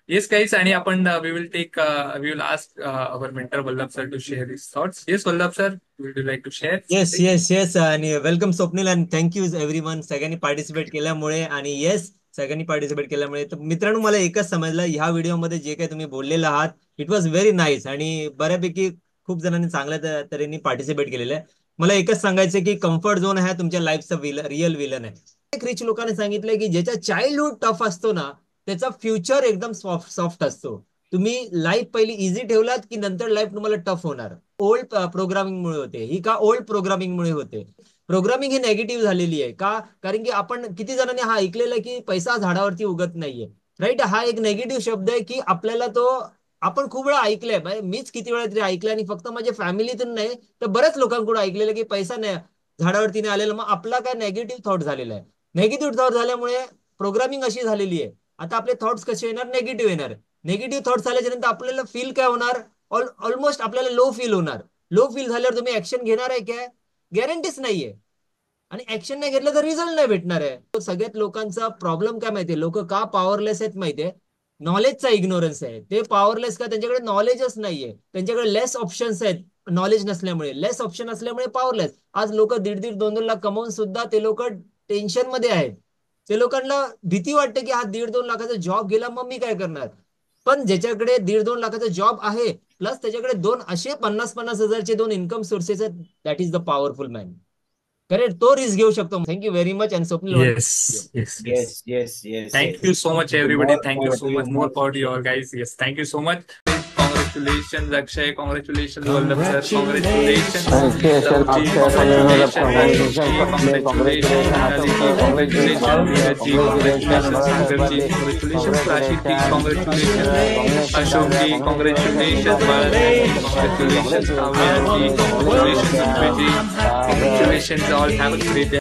Yes guys आणि आपण we will ask our mentor Vallabh sir to share his thoughts. Yes Vallabh sir, would you like to share yes something? Yes yes आणि welcome Swapnil आणि thank you everyone सगळ्यांनी participate केल्यामुळे आणि yes सगळ्यांनी participate केल्यामुळे. तर मित्रांनो, मला एकच समजलं ह्या व्हिडिओमध्ये जे काही तुम्ही बोललेलं आहात, इट वॉज व्हेरी नाईस आणि बऱ्यापैकी खूप जणांनी चांगल्या तऱ्हेने पार्टिसिपेट केलेलं आहे. मला एकच सांगायचं की कम्फर्ट झोन हा तुमच्या लाईफचा रिअल विलन आहे. एक रिच लोकांनी सांगितलंय की ज्याचा चाइल्डहुड टफ असतो ना, त्याचा फ्युचर एकदम सॉफ्ट सॉफ्ट असतो. तुम्ही लाईफ पहिली इझी ठेवलात की नंतर लाईफ तुम्हाला टफ होणार. ओल्ड प्रोग्रामिंगमुळे होते ही का ओल्ड प्रोग्रामिंगमुळे होते. प्रोग्रामिंग ही नेगेटिव्ह झालेली आहे का? कारण की आपण किती जणांनी हा ऐकलेला आहे की पैसा झाडावरती उगत नाहीये. राईट, हा एक नेगेटिव्ह शब्द आहे की आपल्याला तो आपण खूप वेळा ऐकलंय. मीच किती वेळा तरी ऐकलंय आणि फक्त माझ्या फॅमिलीतून नाही तर बऱ्याच लोकांकडून ऐकलेलं की पैसा नाही झाडावरती नाही आलेला. मग आपला काय नेगेटिव्ह थॉट झालेला आहे. नेगेटिव्ह थॉट झाल्यामुळे प्रोग्रामिंग अशी झालेली आहे. आता आपले थॉट्स कसे येणार? नेगेटिव्ह येणार. नेगेटिव्ह थॉट्स आल्याच्या नंतर आपल्याला फील काय होणार? ऑलमोस्ट आपल्याला लो फील होणार. लो फील झाल्यावर तुम्ही ऍक्शन घेणार आहे काय? गॅरंटीच नाहीये. आणि ऍक्शन नाही घेतलं तर रिझल्ट नाही भेटणार आहे. तो सगळ्यात लोकांचा प्रॉब्लेम काय माहितीये? लोक का पॉवरलेस आहेत माहितीये? नॉलेजचा इग्नोरन्स आहे. ते पॉवरलेस का? त्यांच्याकडे नॉलेजच नाहीये. त्यांच्याकडे लेस ऑप्शन्स आहेत. नॉलेज नसल्यामुळे, लेस ऑप्शन असल्यामुळे पॉवरलेस. आज लोक दीड दीड दोन दोन लाख कमवून सुद्धा ते लोक टेन्शन मध्ये आहेत. ते लोकांना भीती वाटते की हा दीड दोन लाखाचा जॉब गेला मग मी काय करणार. पण ज्याच्याकडे दीड दोन लाखाचा जॉब आहे प्लस त्याच्याकडे दोन असे 50-50 हजारचे दोन इन्कम सोर्सेस आहेत, that is the powerful man. Correct, तो रिस्क घेऊ शकतो. Thank you very much and Swapnil one. Yes, yes, yes. Yes, yes, yes, Thank you yes. so much, everybody. More Thank you power so to you. much. More More power to power you all, to you. guys. Yes, thank you so much. Congratulations, Akshay. Congratulations, Vallabh sir. Congratulations, Congratulations, Sarabji. Akshay, Vallabh. Congratulations, Ayush Congratulations, ji. Swapnil. Congratulations, Congratulations, Monali ji. Atul. Congratulations, Neeraj ji. Congratulations, Congratulations, Sagar ji. Bharat. Congratulations, Rashid ji. Congratulations, Congratulations, Ashok Congratulations, ji. Congratulations, Bharat ji. Congratulations, Congratulations, Kavya ji. Congratulations, Congratulations, Udbay ji. Congratulations, Congratulations, all. Have a great day.